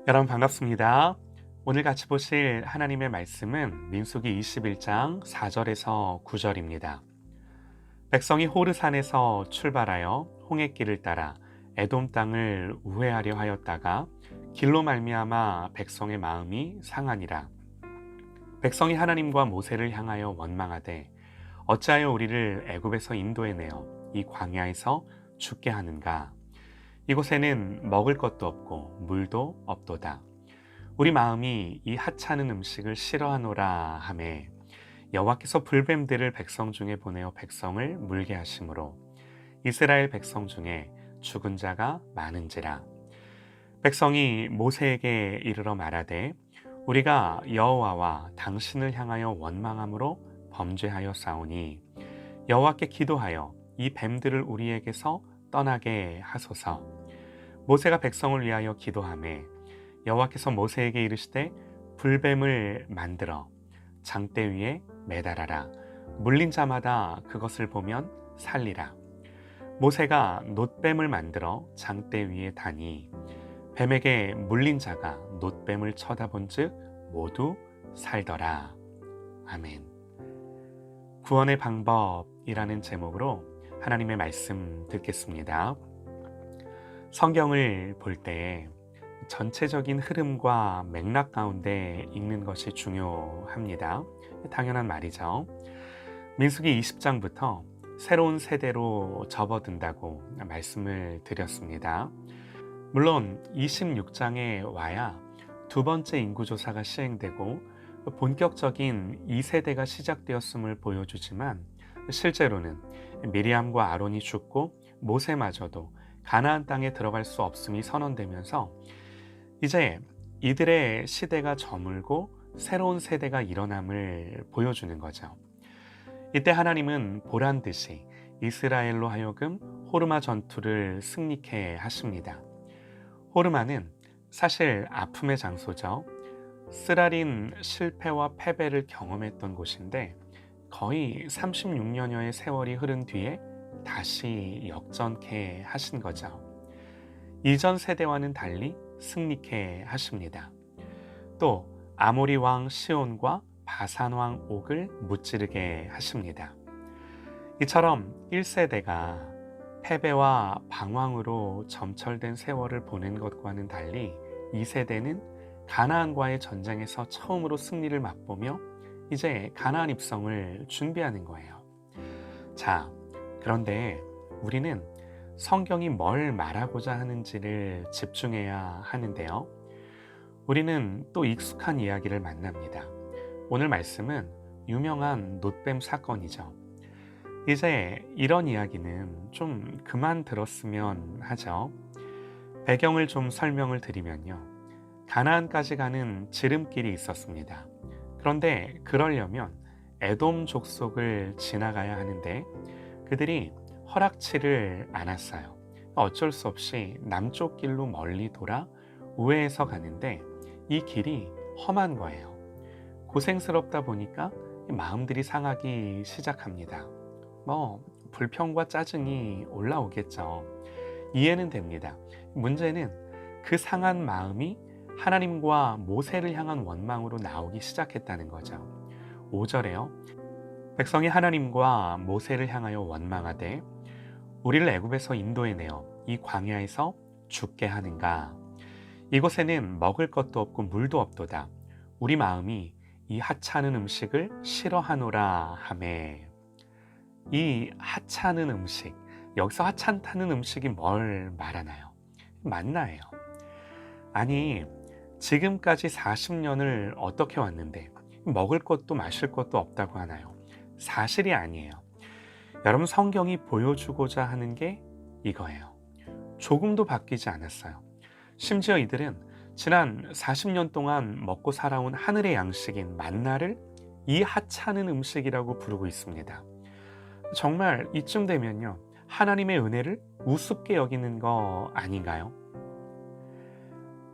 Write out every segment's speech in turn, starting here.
여러분 반갑습니다. 오늘 같이 보실 하나님의 말씀은 민수기 21장 4절에서 9절입니다. 백성이 호르산에서 출발하여 홍해길을 따라 에돔 땅을 우회하려 하였다가 길로 말미암아 백성의 마음이 상하니라. 백성이 하나님과 모세를 향하여 원망하되 어찌하여 우리를 애굽에서 인도해내어 이 광야에서 죽게 하는가. 이곳에는 먹을 것도 없고 물도 없도다. 우리 마음이 이 하찮은 음식을 싫어하노라 하매 여호와께서 불뱀들을 백성 중에 보내어 백성을 물게 하심으로 이스라엘 백성 중에 죽은 자가 많은지라. 백성이 모세에게 이르러 말하되 우리가 여호와와 당신을 향하여 원망함으로 범죄하였사오니 여호와께 기도하여 이 뱀들을 우리에게서 떠나게 하소서. 모세가 백성을 위하여 기도하매 여호와께서 모세에게 이르시되 불뱀을 만들어 장대 위에 매달아라. 물린 자마다 그것을 보면 살리라. 모세가 놋뱀을 만들어 장대 위에 다니 뱀에게 물린 자가 놋뱀을 쳐다본즉 모두 살더라. 아멘. 구원의 방법이라는 제목으로 하나님의 말씀 듣겠습니다. 성경을 볼 때 전체적인 흐름과 맥락 가운데 읽는 것이 중요합니다. 당연한 말이죠. 민수기 20장부터 새로운 세대로 접어든다고 말씀을 드렸습니다. 물론 26장에 와야 두 번째 인구조사가 시행되고 본격적인 2세대가 시작되었음을 보여주지만 실제로는 미리암과 아론이 죽고 모세마저도 가나안 땅에 들어갈 수 없음이 선언되면서 이제 이들의 시대가 저물고 새로운 세대가 일어남을 보여주는 거죠. 이때 하나님은 보란 듯이 이스라엘로 하여금 호르마 전투를 승리케 하십니다. 호르마는 사실 아픔의 장소죠. 쓰라린 실패와 패배를 경험했던 곳인데 거의 36년여의 세월이 흐른 뒤에 다시 역전케 하신 거죠. 이전 세대와는 달리 승리케 하십니다. 또 아모리 왕 시온과 바산 왕 옥을 무찌르게 하십니다. 이처럼 1세대가 패배와 방황으로 점철된 세월을 보낸 것과는 달리 2세대는 가나안과의 전쟁에서 처음으로 승리를 맛보며 이제 가나안 입성을 준비하는 거예요. 자, 그런데 우리는 성경이 뭘 말하고자 하는지를 집중해야 하는데요. 우리는 또 익숙한 이야기를 만납니다. 오늘 말씀은 유명한 놋뱀 사건이죠. 이제 이런 이야기는 좀 그만 들었으면 하죠. 배경을 좀 설명을 드리면요. 가나안까지 가는 지름길이 있었습니다. 그런데 그러려면 에돔 족속을 지나가야 하는데 그들이 허락치를 않았어요. 어쩔 수 없이 남쪽 길로 멀리 돌아 우회해서 가는데 이 길이 험한 거예요. 고생스럽다 보니까 마음들이 상하기 시작합니다. 불평과 짜증이 올라오겠죠. 이해는 됩니다. 문제는 그 상한 마음이 하나님과 모세를 향한 원망으로 나오기 시작했다는 거죠. 5절에요. 백성이 하나님과 모세를 향하여 원망하되 우리를 애굽에서 인도해내어 이 광야에서 죽게 하는가. 이곳에는 먹을 것도 없고 물도 없도다. 우리 마음이 이 하찮은 음식을 싫어하노라 하매. 이 하찮은 음식, 여기서 하찮다는 음식이 뭘 말하나요? 만나예요. 아니, 지금까지 40년을 어떻게 왔는데 먹을 것도 마실 것도 없다고 하나요? 사실이 아니에요. 여러분, 성경이 보여주고자 하는 게 이거예요. 조금도 바뀌지 않았어요. 심지어 이들은 지난 40년 동안 먹고 살아온 하늘의 양식인 만나를 이 하찮은 음식이라고 부르고 있습니다. 정말 이쯤 되면요, 하나님의 은혜를 우습게 여기는 거 아닌가요?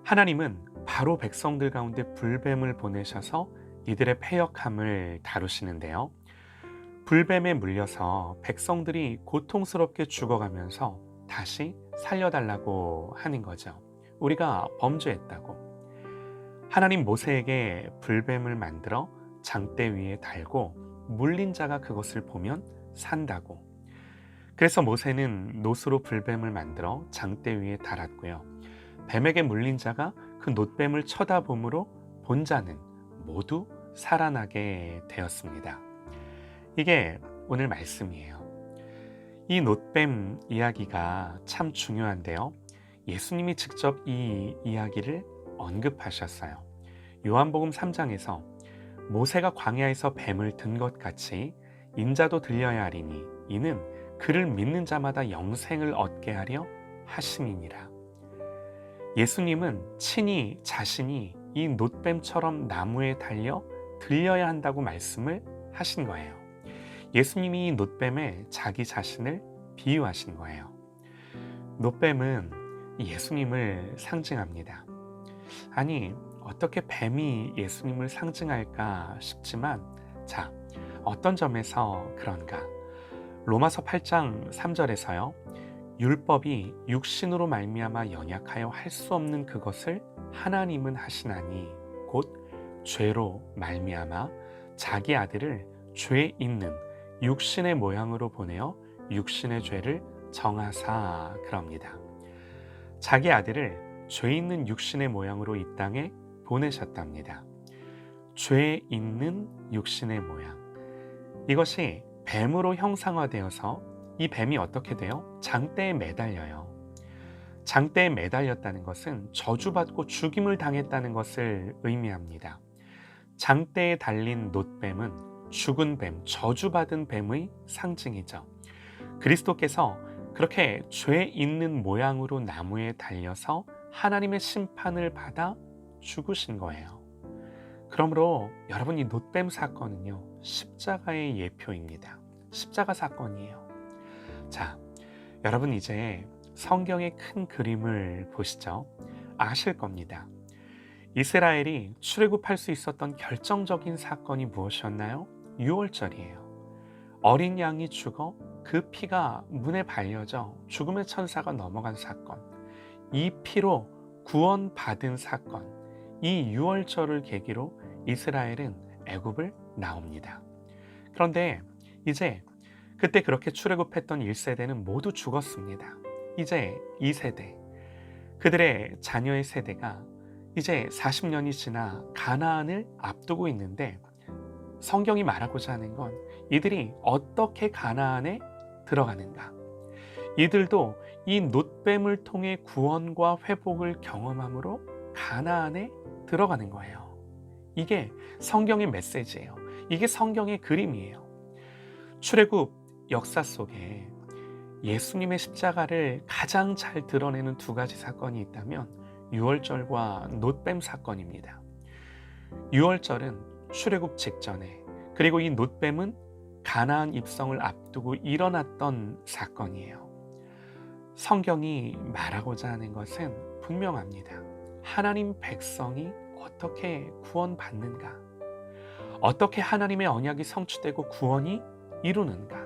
하나님은 바로 백성들 가운데 불뱀을 보내셔서 이들의 패역함을 다루시는데요. 불뱀에 물려서 백성들이 고통스럽게 죽어가면서 다시 살려달라고 하는 거죠. 우리가 범죄했다고. 하나님 모세에게 불뱀을 만들어 장대 위에 달고 물린 자가 그것을 보면 산다고. 그래서 모세는 놋으로 불뱀을 만들어 장대 위에 달았고요. 뱀에게 물린 자가 그 놋뱀을 쳐다보므로 본 자는 모두 살아나게 되었습니다. 이게 오늘 말씀이에요. 이 놋뱀 이야기가 참 중요한데요. 예수님이 직접 이 이야기를 언급하셨어요. 요한복음 3장에서 모세가 광야에서 뱀을 든 것 같이 인자도 들려야 하리니 이는 그를 믿는 자마다 영생을 얻게 하려 하심이니라. 예수님은 친히 자신이 이 놋뱀처럼 나무에 달려 들려야 한다고 말씀을 하신 거예요. 예수님이 이 놋뱀에 자기 자신을 비유하신 거예요. 놋뱀은 예수님을 상징합니다. 아니, 어떻게 뱀이 예수님을 상징할까 싶지만, 자, 어떤 점에서 그런가? 로마서 8장 3절에서요. 율법이 육신으로 말미암아 연약하여 할 수 없는 그것을 하나님은 하시나니 곧 죄로 말미암아 자기 아들을 죄 있는 육신의 모양으로 보내어 육신의 죄를 정하사 그럽니다. 자기 아들을 죄 있는 육신의 모양으로 이 땅에 보내셨답니다. 죄 있는 육신의 모양. 이것이 뱀으로 형상화되어서 이 뱀이 어떻게 돼요? 장대에 매달려요. 장대에 매달렸다는 것은 저주받고 죽임을 당했다는 것을 의미합니다. 장대에 달린 놋뱀은 죽은 뱀, 저주받은 뱀의 상징이죠. 그리스도께서 그렇게 죄 있는 모양으로 나무에 달려서 하나님의 심판을 받아 죽으신 거예요. 그러므로 여러분, 이 놋뱀 사건은요, 십자가의 예표입니다. 십자가 사건이에요. 자, 여러분 이제 성경의 큰 그림을 보시죠. 아실 겁니다. 이스라엘이 출애굽할 수 있었던 결정적인 사건이 무엇이었나요? 유월절이에요. 어린 양이 죽어 그 피가 문에 발려져 죽음의 천사가 넘어간 사건, 이 피로 구원받은 사건, 이 유월절을 계기로 이스라엘은 애굽을 나옵니다. 그런데 이제 그때 그렇게 출애굽했던 1세대는 모두 죽었습니다. 이제 2세대, 그들의 자녀의 세대가 이제 40년이 지나 가나안을 앞두고 있는데, 성경이 말하고자 하는 건 이들이 어떻게 가나안에 들어가는가, 이들도 이 놋뱀을 통해 구원과 회복을 경험함으로 가나안에 들어가는 거예요. 이게 성경의 메시지예요. 이게 성경의 그림이에요. 출애굽 역사 속에 예수님의 십자가를 가장 잘 드러내는 두 가지 사건이 있다면 유월절과 놋뱀 사건입니다. 유월절은 출애굽 직전에, 그리고 이 놋뱀은 가나안 입성을 앞두고 일어났던 사건이에요. 성경이 말하고자 하는 것은 분명합니다. 하나님 백성이 어떻게 구원받는가? 어떻게 하나님의 언약이 성취되고 구원이 이루는가?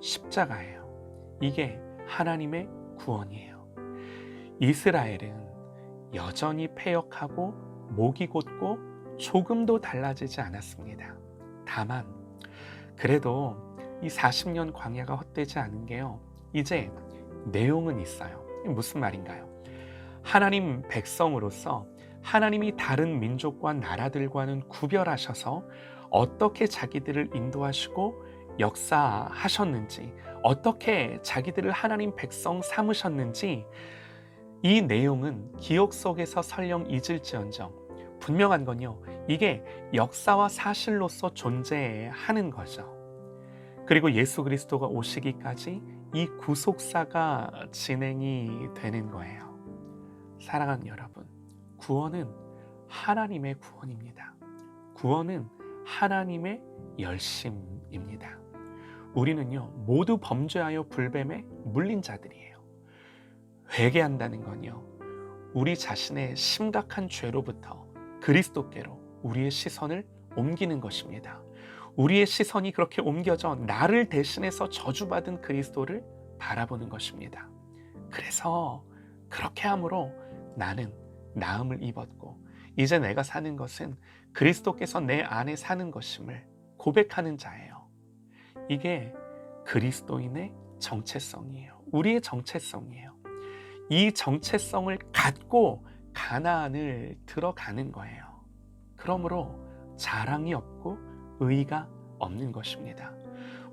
십자가예요. 이게 하나님의 구원이에요. 이스라엘은 여전히 패역하고 목이 곧고 조금도 달라지지 않았습니다. 다만 그래도 이 40년 광야가 헛되지 않은 게요, 이제 내용은 있어요. 무슨 말인가요? 하나님 백성으로서 하나님이 다른 민족과 나라들과는 구별하셔서 어떻게 자기들을 인도하시고 역사하셨는지, 어떻게 자기들을 하나님 백성 삼으셨는지, 이 내용은 기억 속에서 설령 잊을지언정 분명한 건요, 이게 역사와 사실로서 존재하는 거죠. 그리고 예수 그리스도가 오시기까지 이 구속사가 진행이 되는 거예요. 사랑하는 여러분, 구원은 하나님의 구원입니다. 구원은 하나님의 열심입니다. 우리는요, 모두 범죄하여 불뱀에 물린 자들이에요. 회개한다는 건요, 우리 자신의 심각한 죄로부터 그리스도께로 우리의 시선을 옮기는 것입니다. 우리의 시선이 그렇게 옮겨져 나를 대신해서 저주받은 그리스도를 바라보는 것입니다. 그래서 그렇게 함으로 나는 나음을 입었고 이제 내가 사는 것은 그리스도께서 내 안에 사는 것임을 고백하는 자예요. 이게 그리스도인의 정체성이에요. 우리의 정체성이에요. 이 정체성을 갖고 가나안을 들어가는 거예요. 그러므로 자랑이 없고 의의가 없는 것입니다.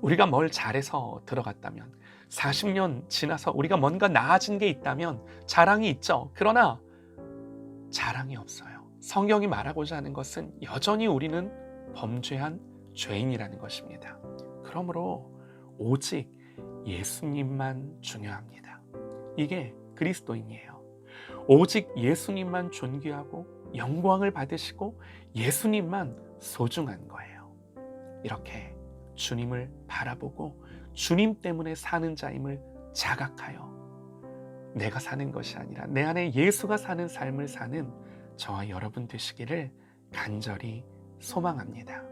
우리가 뭘 잘해서 들어갔다면, 40년 지나서 우리가 뭔가 나아진 게 있다면 자랑이 있죠. 그러나 자랑이 없어요. 성경이 말하고자 하는 것은 여전히 우리는 범죄한 죄인이라는 것입니다. 그러므로 오직 예수님만 중요합니다. 이게 그리스도인이에요. 오직 예수님만 존귀하고 영광을 받으시고 예수님만 소중한 거예요. 이렇게 주님을 바라보고 주님 때문에 사는 자임을 자각하여 내가 사는 것이 아니라 내 안에 예수가 사는 삶을 사는 저와 여러분 되시기를 간절히 소망합니다.